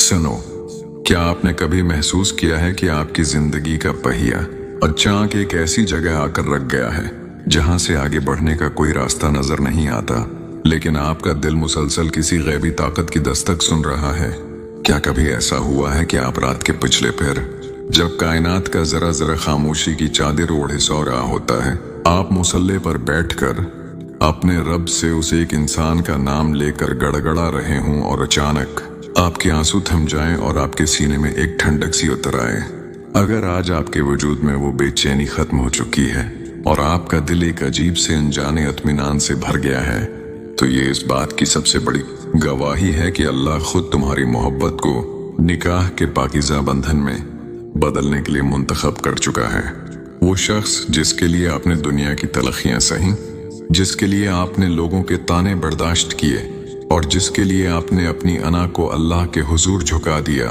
सुनो, क्या आपने कभी महसूस किया है कि आपकी जिंदगी का पहिया अचानक एक ऐसी जगह आकर रख गया है जहां से आगे बढ़ने का कोई रास्ता नजर नहीं आता, लेकिन आपका दिल मुसलसल किसी गैबी ताकत की दस्तक सुन रहा है। क्या कभी ऐसा हुआ है कि आप रात के पिछले पहर, जब कायनात का जरा जरा खामोशी की चादर ओढ़े सो रहा होता है, आप मुसल्ले पर बैठकर अपने रब से उस एक इंसान का नाम लेकर गड़गड़ा रहे हों और अचानक आपके आंसू थम जाएं और आपके सीने में एक ठंडक सी उतर आए। अगर आज आपके वजूद में वो बेचैनी खत्म हो चुकी है और आपका दिल एक अजीब से अनजाने इत्मीनान से भर गया है, तो ये इस बात की सबसे बड़ी गवाही है कि अल्लाह खुद तुम्हारी मोहब्बत को निकाह के पाकीज़ा बंधन में बदलने के लिए मुंतखब कर चुका है। वो शख्स जिसके लिए आपने दुनिया की तलखियां सही, जिसके लिए आपने लोगों के ताने बर्दाश्त किए और जिसके लिए आपने अपनी अना को अल्लाह के हुजूर झुका दिया,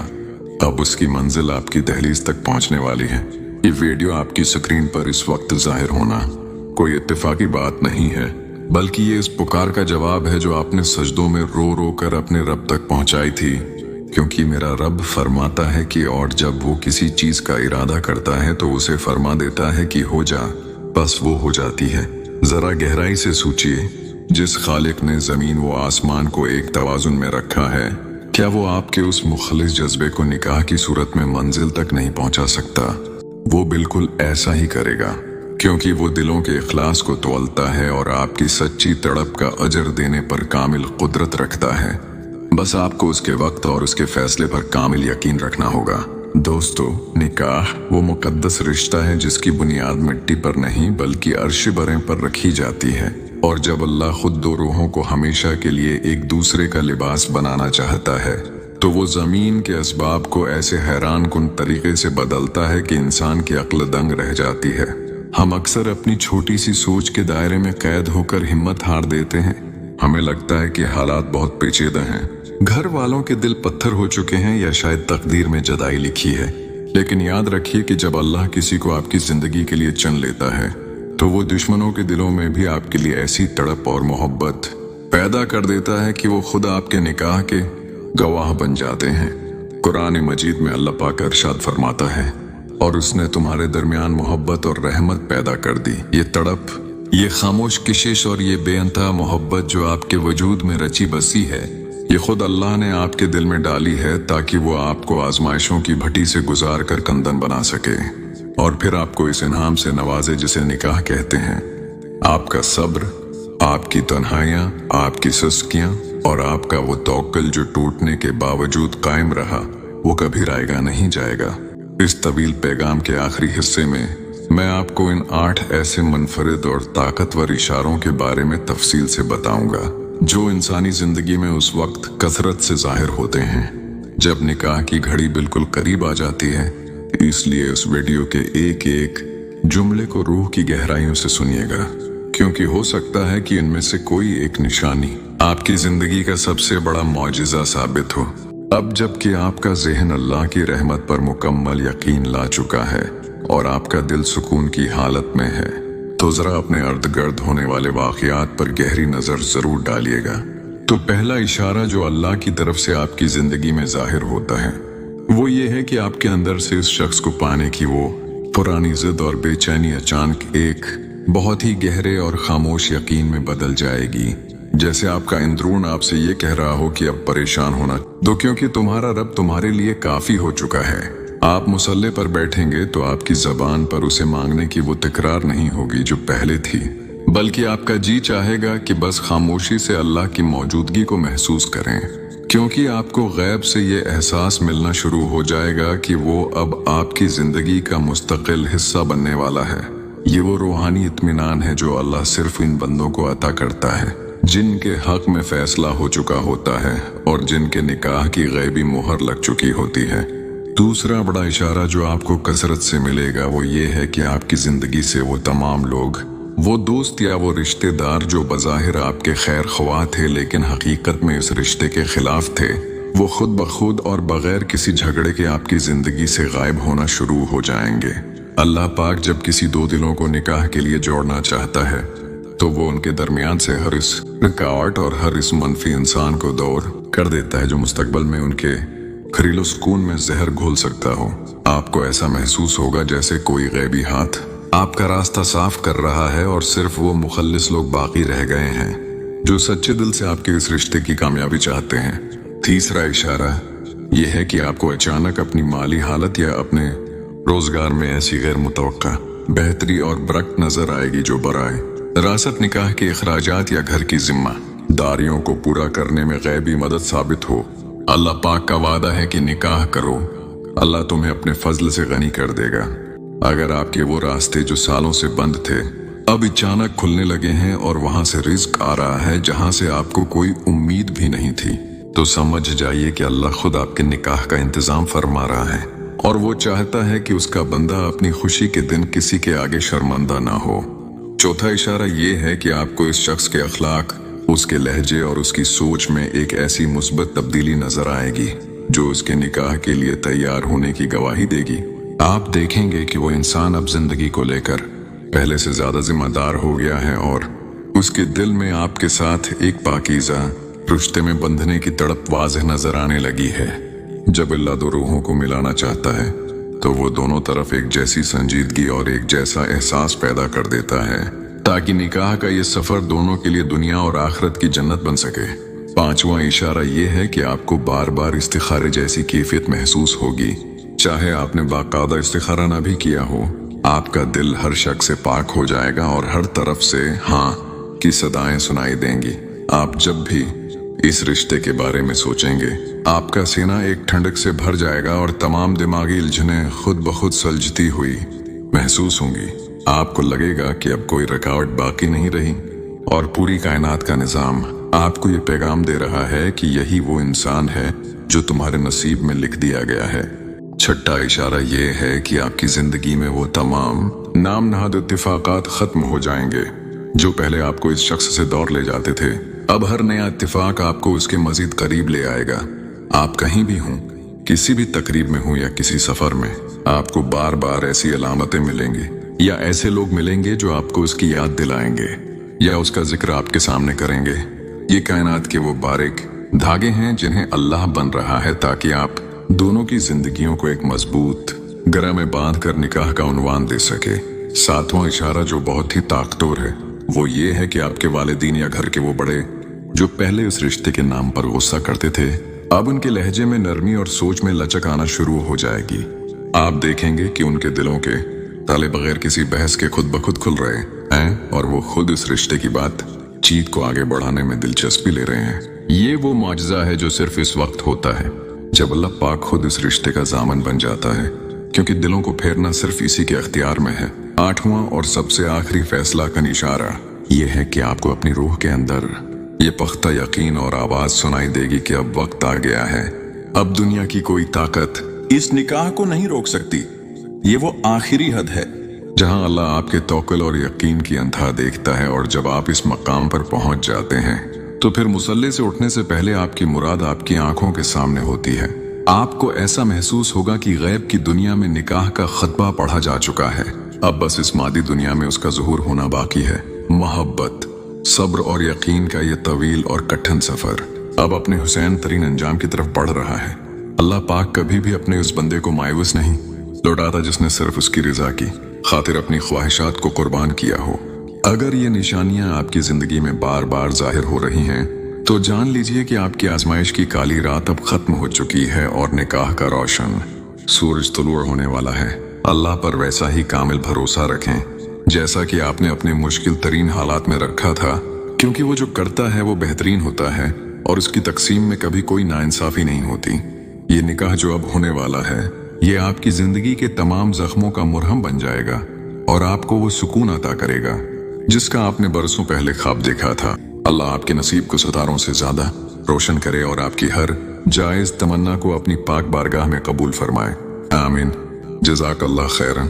अब उसकी मंजिल आपकी दहलीज तक पहुंचने वाली है। ये वीडियो आपकी स्क्रीन पर इस वक्त जाहिर होना कोई इत्तेफाकी बात नहीं है, बल्कि ये इस पुकार का जवाब है जो आपने सजदों में रो रो कर अपने रब तक पहुंचाई थी। क्योंकि मेरा रब फरमाता है कि और जब वो किसी चीज का इरादा करता है तो उसे फरमा देता है कि हो जा, बस वो हो जाती है। जरा गहराई से सोचिए, जिस खालिक ने जमीन व आसमान को एक तवाजुन में रखा है, क्या वो आपके उस मुखलिस जज्बे को निकाह की सूरत में मंजिल तक नहीं पहुंचा सकता? वो बिल्कुल ऐसा ही करेगा, क्योंकि वो दिलों के इखलास को तोलता है और आपकी सच्ची तड़प का अजर देने पर कामिल कुदरत रखता है। बस आपको उसके वक्त और उसके फैसले पर कामिल यकीन रखना होगा। दोस्तों, निकाह वो मुकद्दस रिश्ता है जिसकी बुनियाद मिट्टी पर नहीं बल्कि अर्श बरें पर रखी जाती है। और जब अल्लाह खुद दो रूहों को हमेशा के लिए एक दूसरे का लिबास बनाना चाहता है, तो वो जमीन के असबाब को ऐसे हैरान कुन तरीके से बदलता है कि इंसान की अक्ल दंग रह जाती है। हम अक्सर अपनी छोटी सी सोच के दायरे में कैद होकर हिम्मत हार देते हैं। हमें लगता है कि हालात बहुत पेचीदा हैं, घर वालों के दिल पत्थर हो चुके हैं या शायद तकदीर में जदाई लिखी है। लेकिन याद रखिए कि जब अल्लाह किसी को आपकी जिंदगी के लिए चुन लेता है, तो वो दुश्मनों के दिलों में भी आपके लिए ऐसी तड़प और मोहब्बत पैदा कर देता है कि वो खुद आपके निकाह के गवाह बन जाते हैं। कुरान मजीद में अल्लाह पाक इरशाद फरमाता है, और उसने तुम्हारे दरमियान मोहब्बत और रहमत पैदा कर दी। ये तड़प, ये खामोश किशिश और ये बेअंतहा मोहब्बत जो आपके वजूद में रची बसी है, ये खुद अल्लाह ने आपके दिल में डाली है ताकि वो आपको आजमाइशों की भट्टी से गुजार कर कंदन बना सके और फिर आपको इस इनाम से नवाजे जिसे निकाह कहते हैं। आपका सब्र, आपकी तन्हाइयां, आपकी सुस्तियां और आपका वो तवक्कुल जो टूटने के बावजूद कायम रहा, वो कभी रायगा नहीं जाएगा। इस तवील पैगाम के आखिरी हिस्से में मैं आपको इन 8 ऐसे मुनफरिद और ताकतवर इशारों के बारे में तफसील से बताऊंगा जो इंसानी जिंदगी में उस वक्त कसरत से जाहिर होते हैं जब निकाह की घड़ी बिल्कुल करीब आ जाती है। इसलिए उस वीडियो के एक एक जुमले को रूह की गहराइयों से सुनिएगा, क्योंकि हो सकता है कि इनमें से कोई एक निशानी आपकी जिंदगी का सबसे बड़ा मौजिज़ा साबित हो। अब जबकि आपका ज़हन अल्लाह की रहमत पर मुकम्मल यकीन ला चुका है और आपका दिल सुकून की हालत में है, तो जरा अपने अर्द गिर्द होने वाले वाक़यात पर गहरी नजर जरूर डालिएगा। तो पहला इशारा जो अल्लाह की तरफ से आपकी जिंदगी में जाहिर होता है, वो ये है कि आपके अंदर से इस शख्स को पाने की वो पुरानी जिद और बेचैनी अचानक एक बहुत ही गहरे और खामोश यकीन में बदल जाएगी। जैसे आपका इंद्रून आपसे ये कह रहा हो कि अब परेशान होना दो, क्योंकि तुम्हारा रब तुम्हारे लिए काफी हो चुका है। आप मुसल्ले पर बैठेंगे तो आपकी जबान पर उसे मांगने की वो तकरार नहीं होगी जो पहले थी, बल्कि आपका जी चाहेगा कि बस खामोशी से अल्लाह की मौजूदगी को महसूस करें, क्योंकि आपको गैब से ये एहसास मिलना शुरू हो जाएगा कि वो अब आपकी जिंदगी का मुस्तकिल हिस्सा बनने वाला है। ये वो रूहानी इत्मीनान है जो अल्लाह सिर्फ इन बंदों को अता करता है जिनके हक में फैसला हो चुका होता है और जिनके निकाह की गैबी मुहर लग चुकी होती है। दूसरा बड़ा इशारा जो आपको कसरत से मिलेगा वो ये है कि आपकी जिंदगी से वो तमाम लोग, वो दोस्त या वो रिश्तेदार जो बज़ाहिर आपके खैर ख्वाह थे लेकिन हकीकत में इस रिश्ते के खिलाफ थे, वो खुद ब खुद और बगैर किसी झगड़े के आपकी जिंदगी से गायब होना शुरू हो जाएंगे। अल्लाह पाक जब किसी दो दिलों को निकाह के लिए जोड़ना चाहता है तो वो उनके दरमियान से हर इस रुकावट और हर इस मनफी इंसान को दूर कर देता है जो मुस्तकबिल में उनके घरेलू सुकून में जहर घोल सकता हो। आपको ऐसा महसूस होगा जैसे कोई गैबी हाथ आपका रास्ता साफ कर रहा है और सिर्फ वो मुखल्लिस लोग बाकी रह गए हैं जो सच्चे दिल से आपके इस रिश्ते की कामयाबी चाहते हैं। तीसरा इशारा यह है कि आपको अचानक अपनी माली हालत या अपने रोजगार में ऐसी गैर मुतवक्का बेहतरी और बरकत नजर आएगी जो बराए रासत निकाह के अखराजात या घर की जिम्मेदारियों को पूरा करने में गैबी मदद साबित हो। अल्लाह पाक का वादा है कि निकाह करो, अल्लाह तुम्हें अपने फजल से गनी कर देगा। अगर आपके वो रास्ते जो सालों से बंद थे अब अचानक खुलने लगे हैं और वहां से रिज्क आ रहा है जहां से आपको कोई उम्मीद भी नहीं थी, तो समझ जाइए कि अल्लाह खुद आपके निकाह का इंतजाम फरमा रहा है और वो चाहता है कि उसका बंदा अपनी खुशी के दिन किसी के आगे शर्मिंदा ना हो। चौथा इशारा ये है कि आपको इस शख्स के अखलाक, उसके लहजे और उसकी सोच में एक ऐसी मुस्बत तब्दीली नजर आएगी जो उसके निकाह के लिए तैयार होने की गवाही देगी। आप देखेंगे कि वो इंसान अब जिंदगी को लेकर पहले से ज्यादा जिम्मेदार हो गया है और उसके दिल में आपके साथ एक पाकीज़ा रिश्ते में बंधने की तड़प वाज़ेह नजर आने लगी है। जब अल्लाह दो रूहों को मिलाना चाहता है तो वो दोनों तरफ एक जैसी संजीदगी और एक जैसा एहसास पैदा कर देता है ताकि निकाह का ये सफर दोनों के लिए दुनिया और आखिरत की जन्नत बन सके। पांचवा इशारा ये है कि आपको बार बार इस्तिखारे जैसी कैफियत महसूस होगी, चाहे आपने बाकायदा इस्तिखारा ना भी किया हो। आपका दिल हर शक से पाक हो जाएगा और हर तरफ से हाँ की सदाएं सुनाई देंगी। आप जब भी इस रिश्ते के बारे में सोचेंगे आपका सीना एक ठंडक से भर जाएगा और तमाम दिमागी उलझनें खुद ब खुद सुलझती हुई महसूस होंगी। आपको लगेगा कि अब कोई रुकावट बाकी नहीं रही और पूरी कायनात का निजाम आपको ये पैगाम दे रहा है कि यही वो इंसान है जो तुम्हारे नसीब में लिख दिया गया है। छठा इशारा ये है कि आपकी जिंदगी में वो तमाम नाम नहाद इत्तिफाकात खत्म हो जाएंगे जो पहले आपको इस शख्स से दौर ले जाते थे। अब हर नया इत्तिफाक आपको उसके मजीद करीब ले आएगा। आप कहीं भी हों, किसी भी तकरीब में हों या किसी सफर में, आपको बार बार ऐसी अलामतें मिलेंगी या ऐसे लोग मिलेंगे जो आपको उसकी याद दिलाएंगे या उसका जिक्र आपके सामने करेंगे। ये कायनात के वो बारीक धागे हैं जिन्हें अल्लाह बन रहा है ताकि आप दोनों की जिंदगियों को एक मजबूत गरा में बांध कर निकाह का उन्वान दे सके। सातवां इशारा जो बहुत ही ताकतवर है वो ये है कि आपके वालिदीन या घर के वो बड़े जो पहले उस रिश्ते के नाम पर गुस्सा करते थे, अब उनके लहजे में नरमी और सोच में लचक आना शुरू हो जाएगी। आप देखेंगे कि उनके दिलों के ताले बगैर किसी बहस के खुद ब खुद खुल रहे हैं और वो खुद इस रिश्ते की बात चीत को आगे बढ़ाने में दिलचस्पी ले रहे हैं। ये वो मुआजिजा है जो सिर्फ इस वक्त होता है जब अल्लाह पाक खुद इस रिश्ते का जामन बन जाता है, क्योंकि दिलों को फेरना सिर्फ इसी के अख्तियार में है। आठवां और सबसे आखिरी फैसला का इशारा यह है कि आपको अपनी रूह के अंदर ये पख्ता यकीन और आवाज सुनाई देगी कि अब वक्त आ गया है। अब दुनिया की कोई ताकत इस निकाह को नहीं रोक सकती। ये वो आखिरी हद है जहां अल्लाह आपके तौक्ल और यकीन की अंधा देखता है और जब आप इस मकाम पर पहुंच जाते हैं तो फिर मुसल्ले से उठने से पहले आपकी मुराद आपकी आंखों के सामने होती है। आपको ऐसा महसूस होगा कि गैब की दुनिया में निकाह का खतबा पढ़ा जा चुका है। अब बस इस मादी दुनिया में उसका ज़ुहूर होना बाकी है। मोहब्बत, सब्र और यकीन का ये तवील और कठिन सफर अब अपने हुसैन तरीन अंजाम की तरफ बढ़ रहा है। अल्लाह पाक कभी भी अपने उस बंदे को मायूस नहीं लौटाता जिसने सिर्फ उसकी रजा की खातिर अपनी ख्वाहिशात को कुर्बान किया हो। अगर ये निशानियां आपकी जिंदगी में बार बार जाहिर हो रही हैं तो जान लीजिए कि आपकी आजमाइश की काली रात अब खत्म हो चुकी है और निकाह का रोशन सूरज तुलूर होने वाला है। अल्लाह पर वैसा ही कामिल भरोसा रखें जैसा कि आपने अपने मुश्किल तरीन हालात में रखा था, क्योंकि वो जो करता है वो बेहतरीन होता है और उसकी तकसीम में कभी कोई नाइंसाफी नहीं होती। ये निकाह जो अब होने वाला है ये आपकी जिंदगी के तमाम जख्मों का मुरहम बन जाएगा और आपको वो सुकून अता करेगा जिसका आपने बरसों पहले ख्वाब देखा था। अल्लाह आपके नसीब को सितारों से ज्यादा रोशन करे और आपकी हर जायज तमन्ना को अपनी पाक बारगाह में कबूल फरमाए। आमीन। जज़ाकल्लाह खैरन।